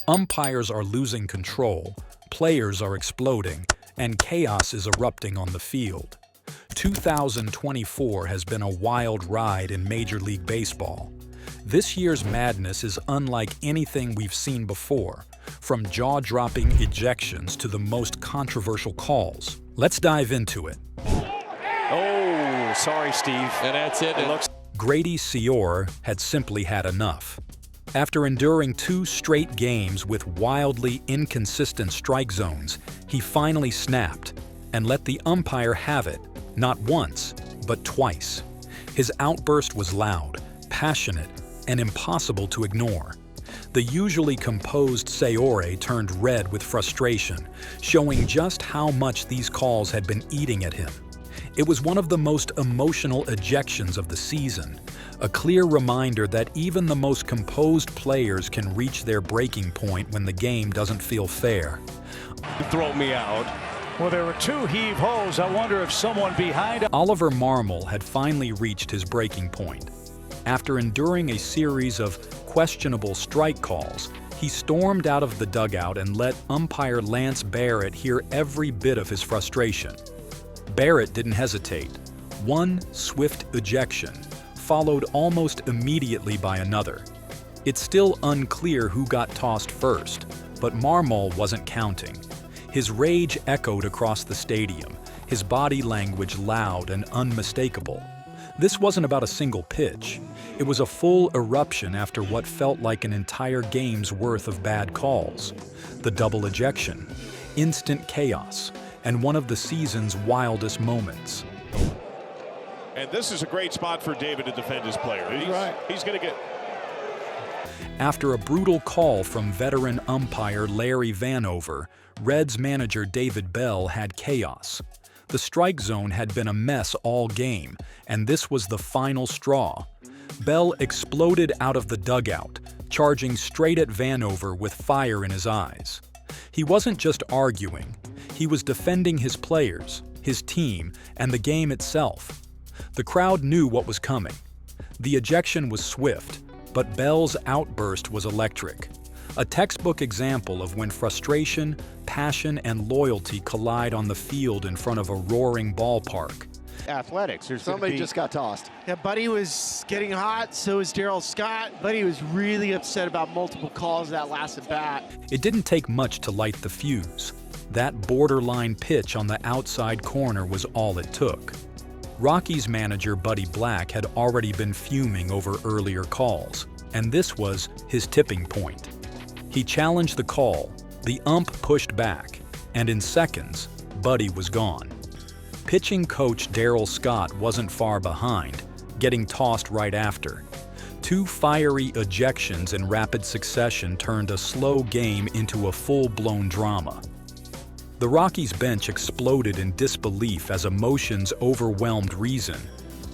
Umpires are losing control, players are exploding, and chaos is erupting on the field. 2024 has been a wild ride in Major League Baseball. This year's madness is unlike anything we've seen before, from jaw-dropping ejections to the most controversial calls. Let's dive into it. Oh, sorry, Steve. And that's it. Grady Seore had simply had enough. After enduring 2 straight games with wildly inconsistent strike zones, he finally snapped and let the umpire have it, not once, but twice. His outburst was loud, passionate, and impossible to ignore. The usually composed Seore turned red with frustration, showing just how much these calls had been eating at him. It was one of the most emotional ejections of the season, a clear reminder that even the most composed players can reach their breaking point when the game doesn't feel fair. Throw me out. Well, there were 2 heave-hos. I wonder if someone behind... Oliver Marmol had finally reached his breaking point. After enduring a series of questionable strike calls, he stormed out of the dugout and let umpire Lance Barrett hear every bit of his frustration. Barrett didn't hesitate. One swift ejection, followed almost immediately by another. It's still unclear who got tossed first, but Marmol wasn't counting. His rage echoed across the stadium, his body language loud and unmistakable. This wasn't about a single pitch. It was a full eruption after what felt like an entire game's worth of bad calls. The double ejection, instant chaos, and one of the season's wildest moments. And this is a great spot for David to defend his player. He's going to get... After a brutal call from veteran umpire Larry Vanover, Reds manager David Bell had chaos. The strike zone had been a mess all game, and this was the final straw. Bell exploded out of the dugout, charging straight at Vanover with fire in his eyes. He wasn't just arguing. He was defending his players, his team, and the game itself. The crowd knew what was coming. The ejection was swift, but Bell's outburst was electric. A textbook example of when frustration, passion, and loyalty collide on the field in front of a roaring ballpark. Athletics. Somebody just got tossed. Yeah, Buddy was getting hot, so was Darryl Scott. Buddy was really upset about multiple calls that last at bat. It didn't take much to light the fuse. That borderline pitch on the outside corner was all it took. Rockies manager Buddy Black had already been fuming over earlier calls, and this was his tipping point. He challenged the call, the ump pushed back, and in seconds, Buddy was gone. Pitching coach Darryl Scott wasn't far behind, getting tossed right after. 2 fiery ejections in rapid succession turned a slow game into a full-blown drama. The Rockies bench exploded in disbelief as emotions overwhelmed reason,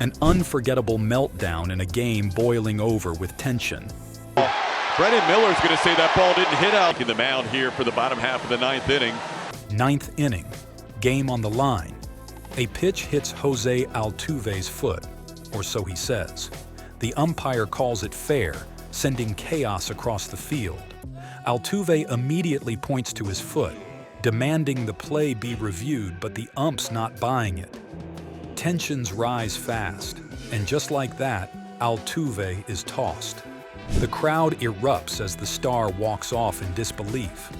an unforgettable meltdown in a game boiling over with tension. Brennan Miller's going to say that ball didn't hit out in the mound here for the bottom half of the 9th inning. 9th inning, game on the line. A pitch hits Jose Altuve's foot, or so he says. The umpire calls it fair, sending chaos across the field. Altuve immediately points to his foot, demanding the play be reviewed, but the ump's not buying it. Tensions rise fast, and just like that, Altuve is tossed. The crowd erupts as the star walks off in disbelief.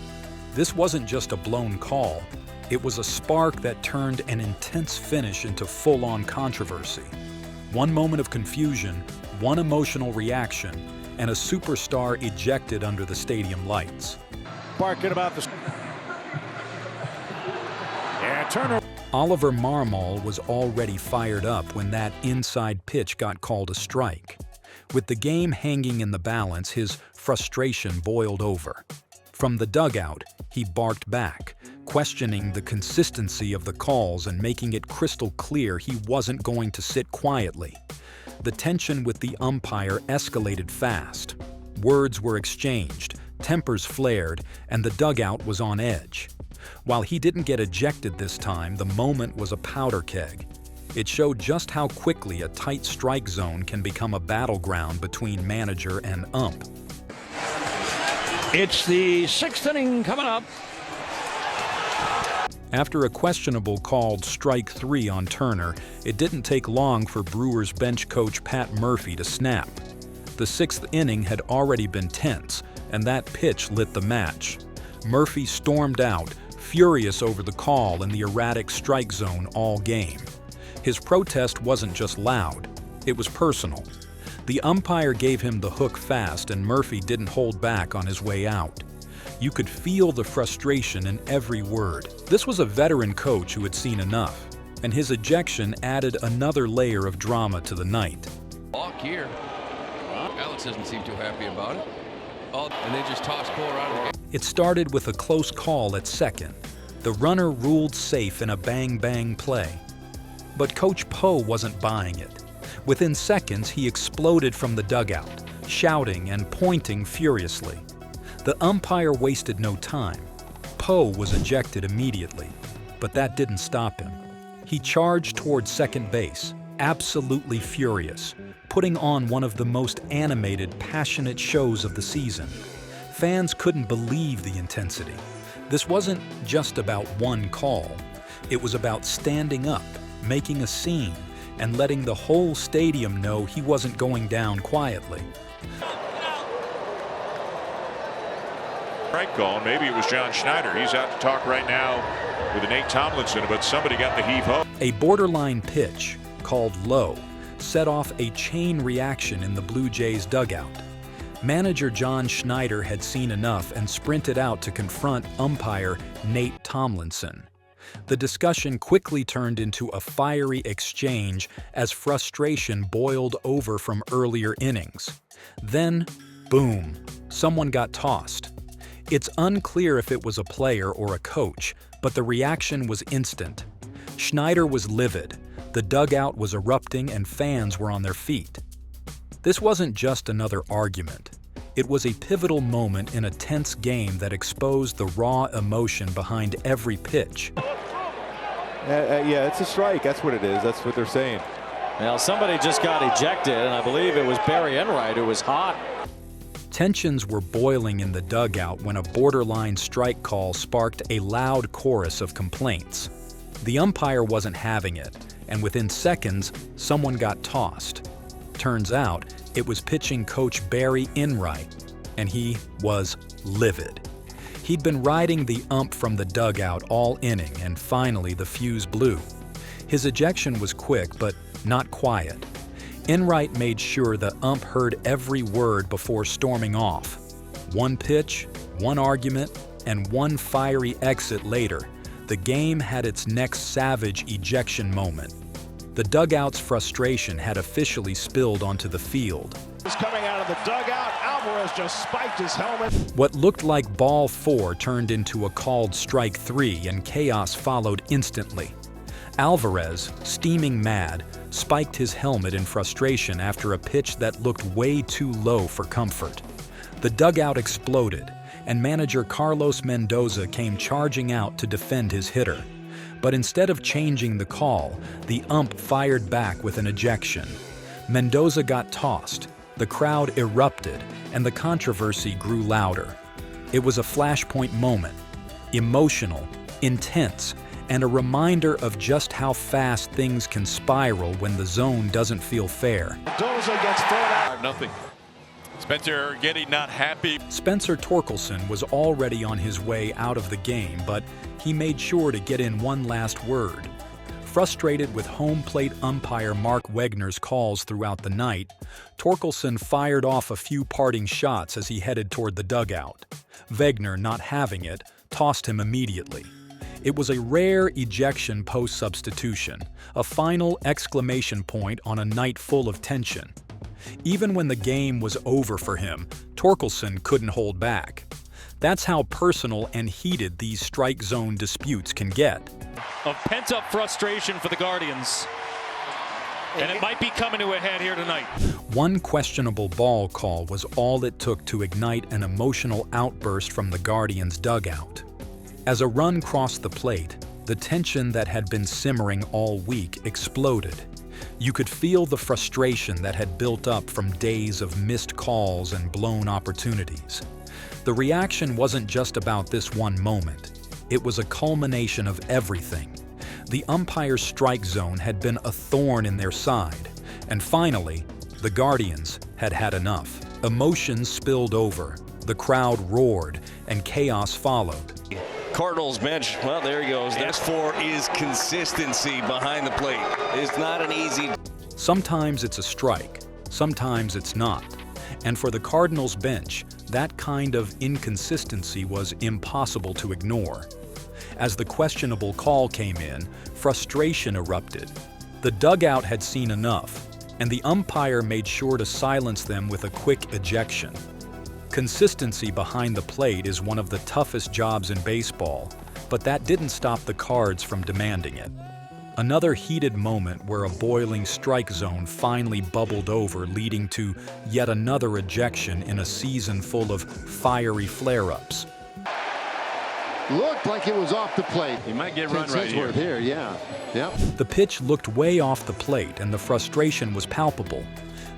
This wasn't just a blown call, it was a spark that turned an intense finish into full-on controversy. One moment of confusion, one emotional reaction, and a superstar ejected under the stadium lights. Barking about the... Yeah, Turner. Oliver Marmol was already fired up when that inside pitch got called a strike. With the game hanging in the balance, his frustration boiled over. From the dugout, he barked back, questioning the consistency of the calls and making it crystal clear he wasn't going to sit quietly. The tension with the umpire escalated fast. Words were exchanged, tempers flared, and the dugout was on edge. While he didn't get ejected this time, the moment was a powder keg. It showed just how quickly a tight strike zone can become a battleground between manager and ump. It's the 6th inning coming up. After a questionable called strike 3 on Turner, it didn't take long for Brewers bench coach Pat Murphy to snap. The 6th inning had already been tense, and that pitch lit the match. Murphy stormed out, furious over the call and the erratic strike zone all game. His protest wasn't just loud, it was personal. The umpire gave him the hook fast, and Murphy didn't hold back on his way out. You could feel the frustration in every word. This was a veteran coach who had seen enough, and his ejection added another layer of drama to the night. Walk here. Alex doesn't seem too happy about it. And they just tossed Cole out of the game. It started with a close call at second. The runner ruled safe in a bang-bang play. But Coach Poe wasn't buying it. Within seconds, he exploded from the dugout, shouting and pointing furiously. The umpire wasted no time. Poe was ejected immediately, but that didn't stop him. He charged toward second base, absolutely furious, putting on one of the most animated, passionate shows of the season. Fans couldn't believe the intensity. This wasn't just about one call. It was about standing up, making a scene, and letting the whole stadium know he wasn't going down quietly. Strike call, and maybe it was John Schneider. He's out to talk right now with Nate Tomlinson, but somebody got the heave-ho. A borderline pitch, called low, set off a chain reaction in the Blue Jays dugout. Manager John Schneider had seen enough and sprinted out to confront umpire Nate Tomlinson. The discussion quickly turned into a fiery exchange as frustration boiled over from earlier innings. Then, boom, someone got tossed. It's unclear if it was a player or a coach, but the reaction was instant. Schneider was livid, the dugout was erupting, and fans were on their feet. This wasn't just another argument. It was a pivotal moment in a tense game that exposed the raw emotion behind every pitch. Yeah, it's a strike. That's what it is. That's what they're saying. Now, somebody just got ejected, and I believe it was Barry Enright who was hot. Tensions were boiling in the dugout when a borderline strike call sparked a loud chorus of complaints. The umpire wasn't having it, and within seconds, someone got tossed. Turns out, it was pitching coach Barry Enright, and he was livid. He'd been riding the ump from the dugout all inning, and finally the fuse blew. His ejection was quick, but not quiet. Enright made sure the ump heard every word before storming off. One pitch, one argument, and one fiery exit later, the game had its next savage ejection moment. The dugout's frustration had officially spilled onto the field. Coming out of the dugout, Alvarez just spiked his helmet. What looked like ball 4 turned into a called strike 3, and chaos followed instantly. Alvarez, steaming mad, spiked his helmet in frustration after a pitch that looked way too low for comfort. The dugout exploded, and manager Carlos Mendoza came charging out to defend his hitter. But instead of changing the call, the ump fired back with an ejection. Mendoza got tossed, the crowd erupted, and the controversy grew louder. It was a flashpoint moment, emotional, intense, and a reminder of just how fast things can spiral when the zone doesn't feel fair. Mendoza gets thrown out. 5-0. Spencer Getty not happy. Spencer Torkelson was already on his way out of the game, but he made sure to get in one last word. Frustrated with home plate umpire Mark Wegner's calls throughout the night, Torkelson fired off a few parting shots as he headed toward the dugout. Wegner, not having it, tossed him immediately. It was a rare ejection post-substitution, a final exclamation point on a night full of tension. Even when the game was over for him, Torkelson couldn't hold back. That's how personal and heated these strike zone disputes can get. Of pent-up frustration for the Guardians. And it might be coming to a head here tonight. One questionable ball call was all it took to ignite an emotional outburst from the Guardians' dugout. As a run crossed the plate, the tension that had been simmering all week exploded. You could feel the frustration that had built up from days of missed calls and blown opportunities. The reaction wasn't just about this one moment. It was a culmination of everything. The umpire's strike zone had been a thorn in their side, and finally, the Guardians had had enough. Emotions spilled over, the crowd roared, and chaos followed. Cardinals bench, well, there he goes. That's for is consistency behind the plate. It's not an easy. Sometimes it's a strike, sometimes it's not. And for the Cardinals bench, that kind of inconsistency was impossible to ignore. As the questionable call came in, frustration erupted. The dugout had seen enough, and the umpire made sure to silence them with a quick ejection. Consistency behind the plate is one of the toughest jobs in baseball, but that didn't stop the Cards from demanding it. Another heated moment where a boiling strike zone finally bubbled over, leading to yet another ejection in a season full of fiery flare-ups. Looked like it was off the plate. He might get run right here. Yeah. Yep. The pitch looked way off the plate and the frustration was palpable.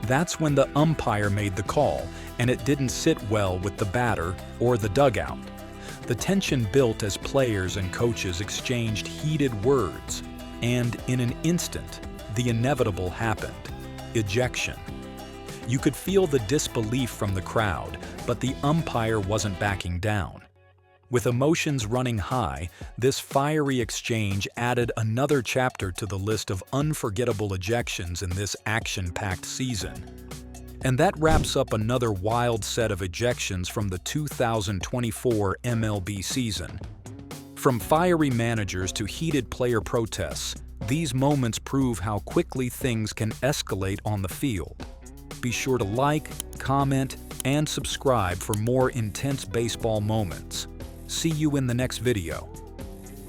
That's when the umpire made the call, and it didn't sit well with the batter or the dugout. The tension built as players and coaches exchanged heated words, and in an instant, the inevitable happened: ejection. You could feel the disbelief from the crowd, but the umpire wasn't backing down. With emotions running high, this fiery exchange added another chapter to the list of unforgettable ejections in this action-packed season. And that wraps up another wild set of ejections from the 2024 MLB season. From fiery managers to heated player protests, these moments prove how quickly things can escalate on the field. Be sure to like, comment, and subscribe for more intense baseball moments. See you in the next video.